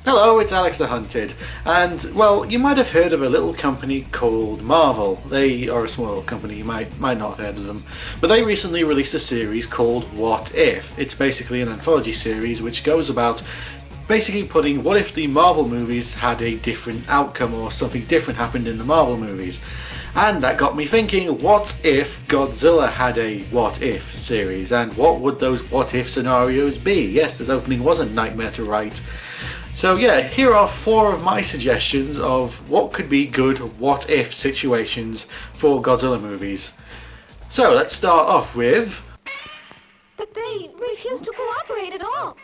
Hello, it's Alex the Hunted, and well, you might have heard of a little company called Marvel. They are a small company, you might not have heard of them, but they recently released a series called What If. It's basically an anthology series which goes about basically putting what if the Marvel movies had a different outcome or something different happened in the Marvel movies. And that got me thinking, what if Godzilla had a what if series, and what would those what if scenarios be? Yes, this opening was a nightmare to write. So yeah, here are 4 of my suggestions of what could be good what if situations for Godzilla movies. So let's start off with... But they refuse to cooperate at all.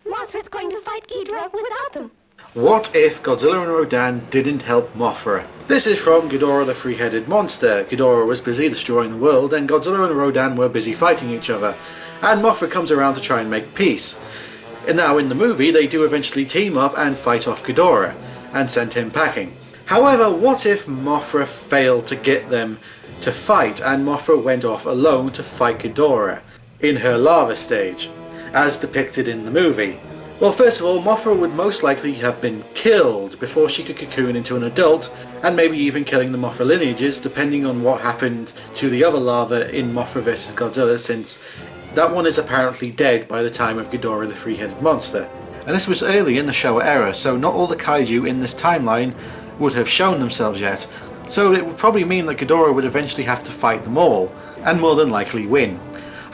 Mothra's going to fight Ghidorah without them. What if Godzilla and Rodan didn't help Mothra? This is from Ghidorah the Three-Headed Monster. Ghidorah was busy destroying the world and Godzilla and Rodan were busy fighting each other. And Mothra comes around to try and make peace. And now in the movie they do eventually team up and fight off Ghidorah and send him packing. However, what if Mothra failed to get them to fight and Mothra went off alone to fight Ghidorah in her larva stage, as depicted in the movie? Well, first of all, Mothra would most likely have been killed before she could cocoon into an adult, and maybe even killing the Mothra lineages depending on what happened to the other larva in Mothra vs Godzilla, since that one is apparently dead by the time of Ghidorah the Three-Headed Monster. And this was early in the Showa era, so not all the kaiju in this timeline would have shown themselves yet. So it would probably mean that Ghidorah would eventually have to fight them all, and more than likely win.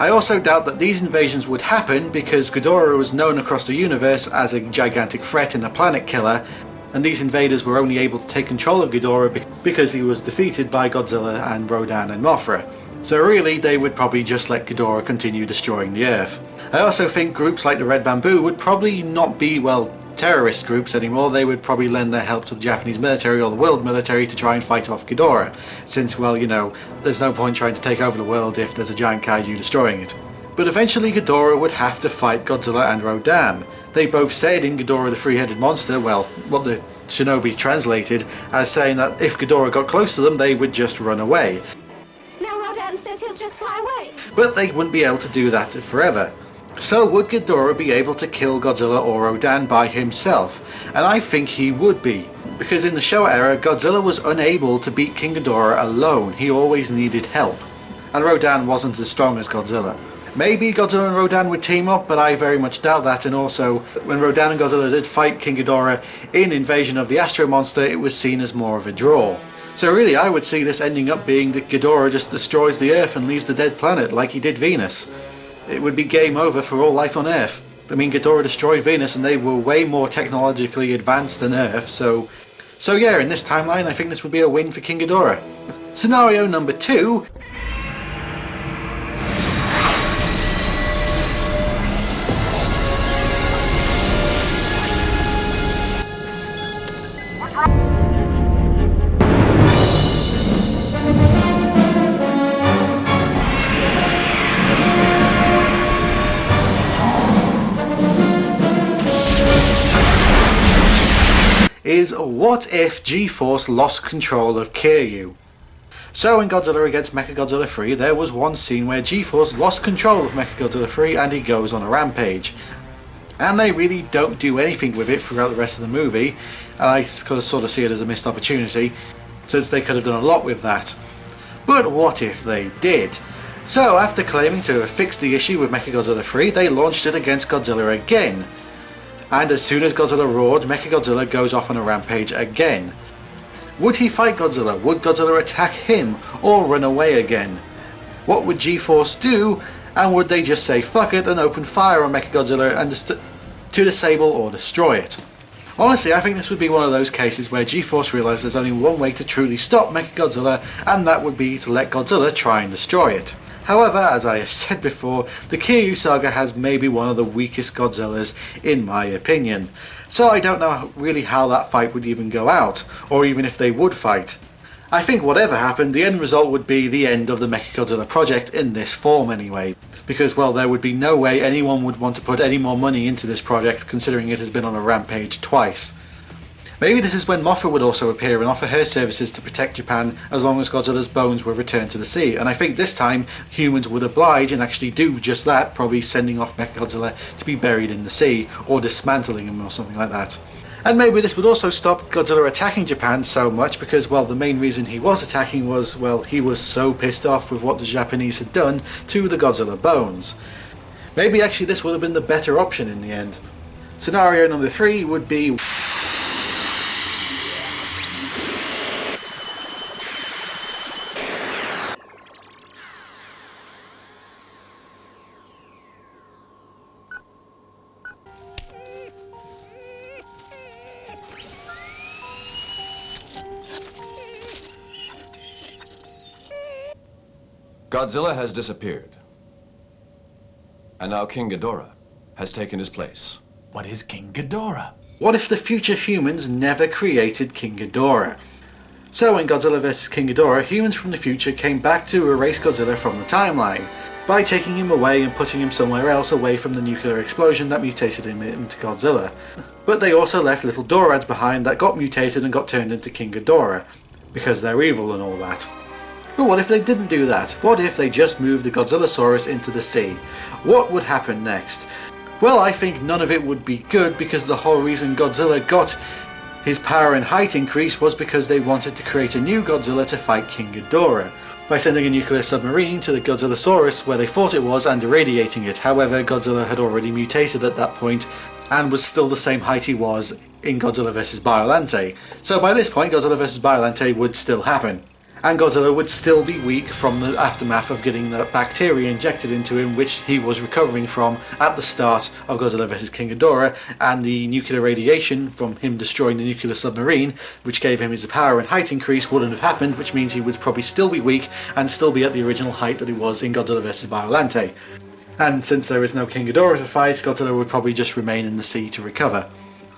I also doubt that these invasions would happen because Ghidorah was known across the universe as a gigantic threat and a planet killer, and these invaders were only able to take control of Ghidorah because he was defeated by Godzilla and Rodan and Mothra. So really, they would probably just let Ghidorah continue destroying the Earth. I also think groups like the Red Bamboo would probably not be, well, terrorist groups anymore. They would probably lend their help to the Japanese military or the world military to try and fight off Ghidorah, since, well, you know, there's no point trying to take over the world if there's a giant kaiju destroying it. But eventually Ghidorah would have to fight Godzilla and Rodan. They both said in Ghidorah the Three-Headed Monster, well, what the Shinobi translated as saying that if Ghidorah got close to them, they would just run away. Now Rodan says he'll just fly away. But they wouldn't be able to do that forever. So would Ghidorah be able to kill Godzilla or Rodan by himself? And I think he would be, because in the Showa era, Godzilla was unable to beat King Ghidorah alone. He always needed help. And Rodan wasn't as strong as Godzilla. Maybe Godzilla and Rodan would team up, but I very much doubt that. And also, when Rodan and Godzilla did fight King Ghidorah in Invasion of the Astro Monster, it was seen as more of a draw. So really, I would see this ending up being that Ghidorah just destroys the Earth and leaves the dead planet like he did Venus. It would be game over for all life on Earth. I mean, Ghidorah destroyed Venus and they were way more technologically advanced than Earth, so yeah, in this timeline I think this would be a win for King Ghidorah. Scenario number 2. Is what if G-Force lost control of Kiryu? So in Godzilla against Mechagodzilla 3, there was one scene where G-Force lost control of Mechagodzilla 3 and he goes on a rampage. And they really don't do anything with it throughout the rest of the movie, and I sort of see it as a missed opportunity, since they could have done a lot with that. But what if they did? So after claiming to have fixed the issue with Mechagodzilla 3, they launched it against Godzilla again. And as soon as Godzilla roared, Mechagodzilla goes off on a rampage again. Would he fight Godzilla? Would Godzilla attack him or run away again? What would G-Force do? And would they just say fuck it and open fire on Mechagodzilla and to disable or destroy it? Honestly, I think this would be one of those cases where G-Force realised there's only one way to truly stop Mechagodzilla, and that would be to let Godzilla try and destroy it. However, as I have said before, the Kiryu saga has maybe one of the weakest Godzillas in my opinion. So I don't know really how that fight would even go out, or even if they would fight. I think whatever happened, the end result would be the end of the Mechagodzilla project in this form anyway. Because, well, there would be no way anyone would want to put any more money into this project considering it has been on a rampage twice. Maybe this is when Mothra would also appear and offer her services to protect Japan as long as Godzilla's bones were returned to the sea, and I think this time humans would oblige and actually do just that, probably sending off Mechagodzilla to be buried in the sea, or dismantling him or something like that. And maybe this would also stop Godzilla attacking Japan so much because, well, the main reason he was attacking was, well, he was so pissed off with what the Japanese had done to the Godzilla bones. Maybe actually this would have been the better option in the end. Scenario number 3 would be... Godzilla has disappeared. And now King Ghidorah has taken his place. What is King Ghidorah? What if the future humans never created King Ghidorah? So in Godzilla vs King Ghidorah, humans from the future came back to erase Godzilla from the timeline by taking him away and putting him somewhere else away from the nuclear explosion that mutated him into Godzilla. But they also left little Dorads behind that got mutated and got turned into King Ghidorah, because they're evil and all that. But what if they didn't do that? What if they just moved the Godzillasaurus into the sea? What would happen next? Well, I think none of it would be good, because the whole reason Godzilla got his power and height increase was because they wanted to create a new Godzilla to fight King Ghidorah, by sending a nuclear submarine to the Godzillasaurus where they thought it was and irradiating it. However, Godzilla had already mutated at that point and was still the same height he was in Godzilla vs Biollante. So by this point, Godzilla vs Biollante would still happen. And Godzilla would still be weak from the aftermath of getting the bacteria injected into him, which he was recovering from at the start of Godzilla vs King Ghidorah, and the nuclear radiation from him destroying the nuclear submarine, which gave him his power and height increase, wouldn't have happened, which means he would probably still be weak and still be at the original height that he was in Godzilla vs Biollante. And since there is no King Ghidorah to fight, Godzilla would probably just remain in the sea to recover.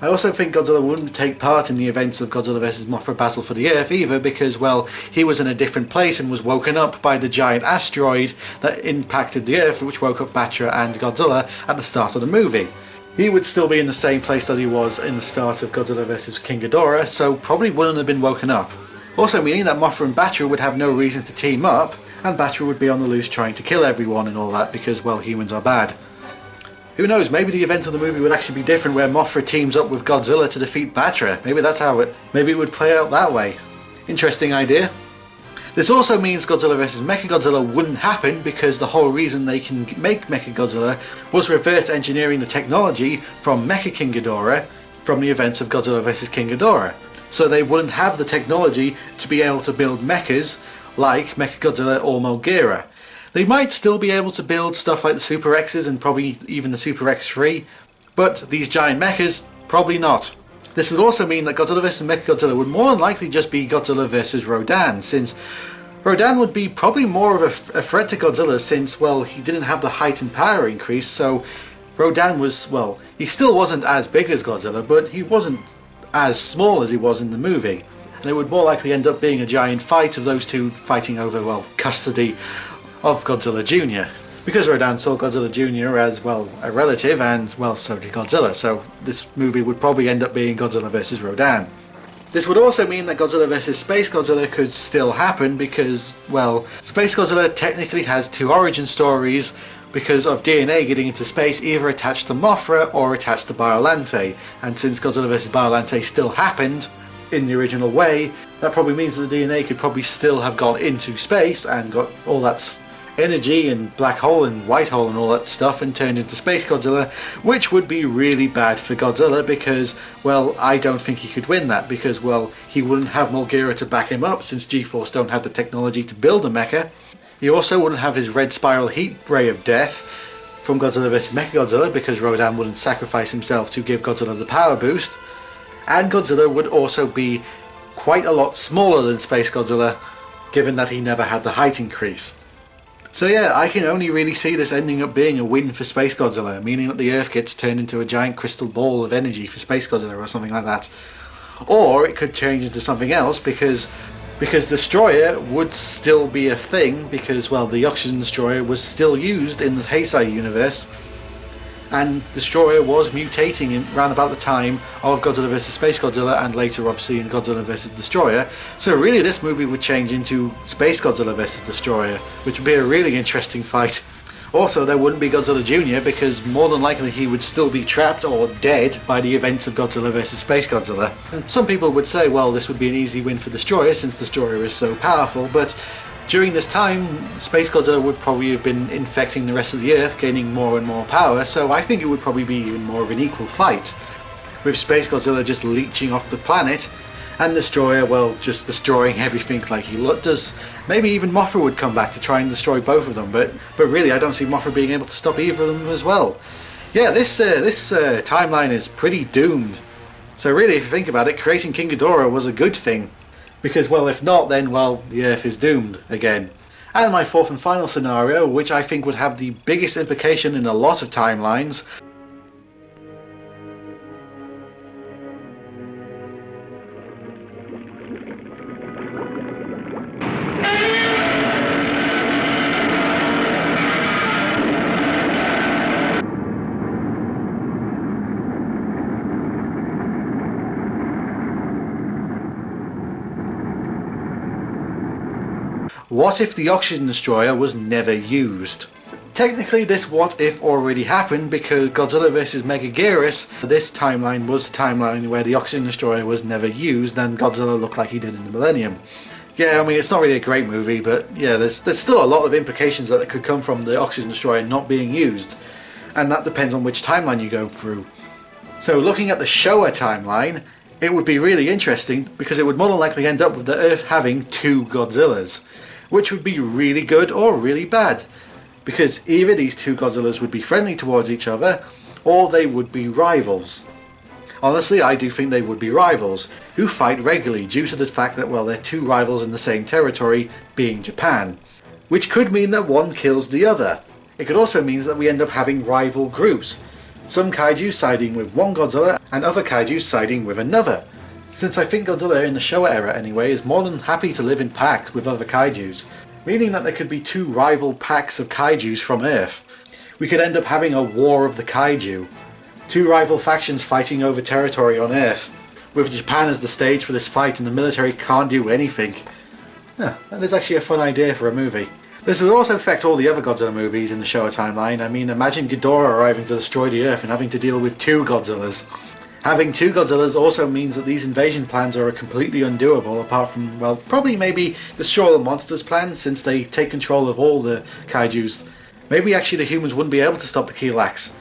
I also think Godzilla wouldn't take part in the events of Godzilla vs Mothra Battle for the Earth either, because, well, he was in a different place and was woken up by the giant asteroid that impacted the Earth, which woke up Batra and Godzilla at the start of the movie. He would still be in the same place that he was in the start of Godzilla vs King Ghidorah, so probably wouldn't have been woken up. Also meaning that Mothra and Batra would have no reason to team up, and Batra would be on the loose trying to kill everyone and all that, because, well, humans are bad. Who knows, maybe the event of the movie would actually be different, where Mothra teams up with Godzilla to defeat Batra. Maybe that's how maybe it would play out that way. Interesting idea. This also means Godzilla vs Mechagodzilla wouldn't happen, because the whole reason they can make Mechagodzilla was reverse engineering the technology from Mecha King Ghidorah from the events of Godzilla vs King Ghidorah. So they wouldn't have the technology to be able to build mechas like Mechagodzilla or Mothra. They might still be able to build stuff like the Super X's and probably even the Super X3, but these giant mechas, probably not. This would also mean that Godzilla vs Mechagodzilla would more than likely just be Godzilla vs Rodan, since Rodan would be probably more of a threat to Godzilla, since, well, he didn't have the height and power increase, so Rodan was, well, he still wasn't as big as Godzilla, but he wasn't as small as he was in the movie. And it would more likely end up being a giant fight of those two fighting over, well, custody of Godzilla Jr. Because Rodan saw Godzilla Jr. as, well, a relative, and, well, so did Godzilla, so this movie would probably end up being Godzilla vs Rodan. This would also mean that Godzilla vs Space Godzilla could still happen, because, well, Space Godzilla technically has two origin stories because of DNA getting into space, either attached to Mothra or attached to Biollante, and since Godzilla vs Biollante still happened in the original way, that probably means that the DNA could probably still have gone into space and got all that energy and black hole and white hole and all that stuff and turned into Space Godzilla, which would be really bad for Godzilla because, well, I don't think he could win that because, well, he wouldn't have Mothra to back him up since G-Force don't have the technology to build a mecha. He also wouldn't have his red spiral heat ray of death from Godzilla vs Mechagodzilla because Rodan wouldn't sacrifice himself to give Godzilla the power boost, and Godzilla would also be quite a lot smaller than Space Godzilla given that he never had the height increase. So yeah, I can only really see this ending up being a win for Space Godzilla, meaning that the Earth gets turned into a giant crystal ball of energy for Space Godzilla or something like that. Or it could change into something else because Destroyer would still be a thing because, well, the Oxygen Destroyer was still used in the Heisei universe, and Destroyer was mutating in around about the time of Godzilla vs Space Godzilla and later obviously in Godzilla vs Destroyer. So really this movie would change into Space Godzilla vs Destroyer, which would be a really interesting fight. Also, there wouldn't be Godzilla Jr. because more than likely he would still be trapped or dead by the events of Godzilla vs. Space Godzilla. And some people would say, well, this would be an easy win for Destroyer since Destroyer is so powerful, but during this time, Space Godzilla would probably have been infecting the rest of the Earth, gaining more and more power, so I think it would probably be even more of an equal fight. With Space Godzilla just leeching off the planet, and Destroyer, well, just destroying everything like he does. Maybe even Mothra would come back to try and destroy both of them, but really I don't see Mothra being able to stop either of them as well. Yeah, this timeline is pretty doomed. So really, if you think about it, creating King Ghidorah was a good thing. Because, well, if not, then, well, the Earth is doomed again. And my fourth and final scenario, which I think would have the biggest implication in a lot of timelines, what if the Oxygen Destroyer was never used? Technically this what if already happened because Godzilla vs Megaguirus, this timeline was the timeline where the Oxygen Destroyer was never used and Godzilla looked like he did in the Millennium. Yeah, I mean it's not really a great movie, but yeah, there's still a lot of implications that could come from the Oxygen Destroyer not being used, and that depends on which timeline you go through. So looking at the Showa timeline, it would be really interesting because it would more than likely end up with the Earth having two Godzillas, which would be really good or really bad, because either these two Godzillas would be friendly towards each other, or they would be rivals. Honestly, I do think they would be rivals, who fight regularly due to the fact that, well, they're two rivals in the same territory, being Japan, which could mean that one kills the other. It could also mean that we end up having rival groups, some kaiju siding with one Godzilla and other kaiju siding with another. Since I think Godzilla in the Showa era anyway is more than happy to live in packs with other kaijus, meaning that there could be two rival packs of kaijus from Earth. We could end up having a war of the kaiju, two rival factions fighting over territory on Earth, with Japan as the stage for this fight and the military can't do anything. Yeah, that is actually a fun idea for a movie. This would also affect all the other Godzilla movies in the Showa timeline. I mean, imagine Ghidorah arriving to destroy the Earth and having to deal with two Godzillas. Having two Godzillas also means that these invasion plans are completely undoable, apart from, well, probably maybe the Destroy All Monsters plan, since they take control of all the kaijus. Maybe actually the humans wouldn't be able to stop the Kilax.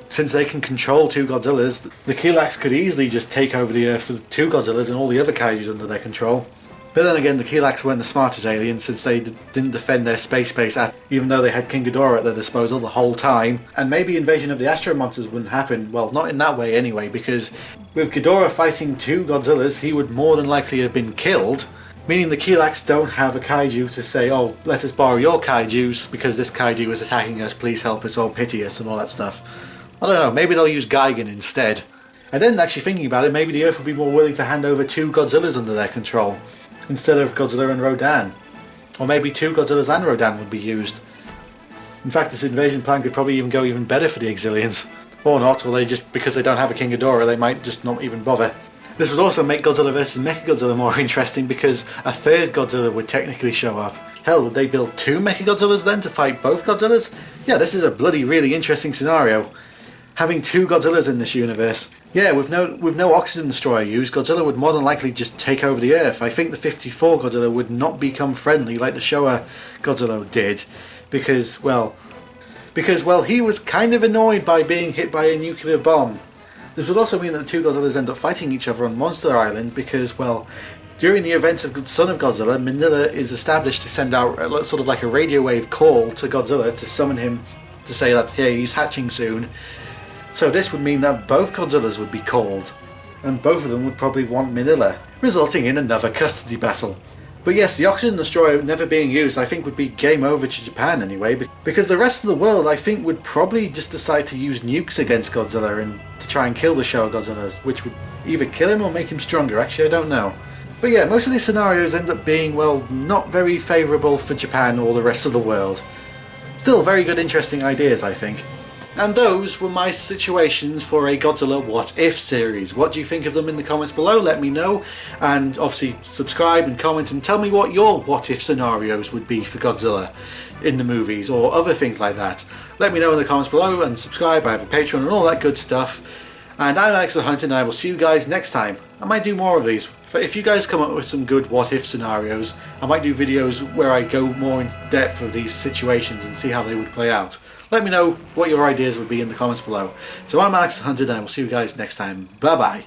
Since they can control two Godzillas, the Kilax could easily just take over the Earth with two Godzillas and all the other kaijus under their control. But then again, the Kilax weren't the smartest aliens since they didn't defend their space base, even though they had King Ghidorah at their disposal the whole time. And maybe invasion of the Astro Monsters wouldn't happen, well, not in that way anyway, because with Ghidorah fighting two Godzillas, he would more than likely have been killed, meaning the Kilax don't have a kaiju to say, oh, let us borrow your kaijus because this kaiju is attacking us, please help us or pity us and all that stuff. I don't know, maybe they'll use Gigan instead. And then actually thinking about it, maybe the Earth would be more willing to hand over two Godzillas under their control, instead of Godzilla and Rodan. Or maybe two Godzillas and Rodan would be used. In fact, this invasion plan could probably even go even better for the Exilians. Or not, or they just, because they don't have a King Ghidorah, they might just not even bother. This would also make Godzilla vs Mechagodzilla more interesting because a third Godzilla would technically show up. Hell, would they build two Mechagodzillas then to fight both Godzillas? Yeah, this is a bloody really interesting scenario. Having two Godzillas in this universe. Yeah, with no Oxygen Destroyer used, Godzilla would more than likely just take over the Earth. I think the 54 Godzilla would not become friendly like the Showa Godzilla did, because he was kind of annoyed by being hit by a nuclear bomb. This would also mean that the two Godzillas end up fighting each other on Monster Island because, well, during the events of Son of Godzilla, Manila is established to send out sort of like a radio wave call to Godzilla to summon him to say that, hey, he's hatching soon. So this would mean that both Godzillas would be called, and both of them would probably want Manila, resulting in another custody battle. But yes, the Oxygen Destroyer never being used I think would be game over to Japan anyway, because the rest of the world I think would probably just decide to use nukes against Godzilla and to try and kill the Showa Godzilla, which would either kill him or make him stronger, actually I don't know. But yeah, most of these scenarios end up being, well, not very favourable for Japan or the rest of the world. Still very good interesting ideas I think. And those were my situations for a Godzilla What If series. What do you think of them in the comments below? Let me know. And obviously subscribe and comment and tell me what your what if scenarios would be for Godzilla. in the movies or other things like that. Let me know in the comments below and subscribe. I have a Patreon and all that good stuff. And I'm Alex the Hunter and I will see you guys next time. I might do more of these. If you guys come up with some good what if scenarios, I might do videos where I go more in depth of these situations and see how they would play out. Let me know what your ideas would be in the comments below. So I'm Alex the Hunter and I will see you guys next time. Bye bye.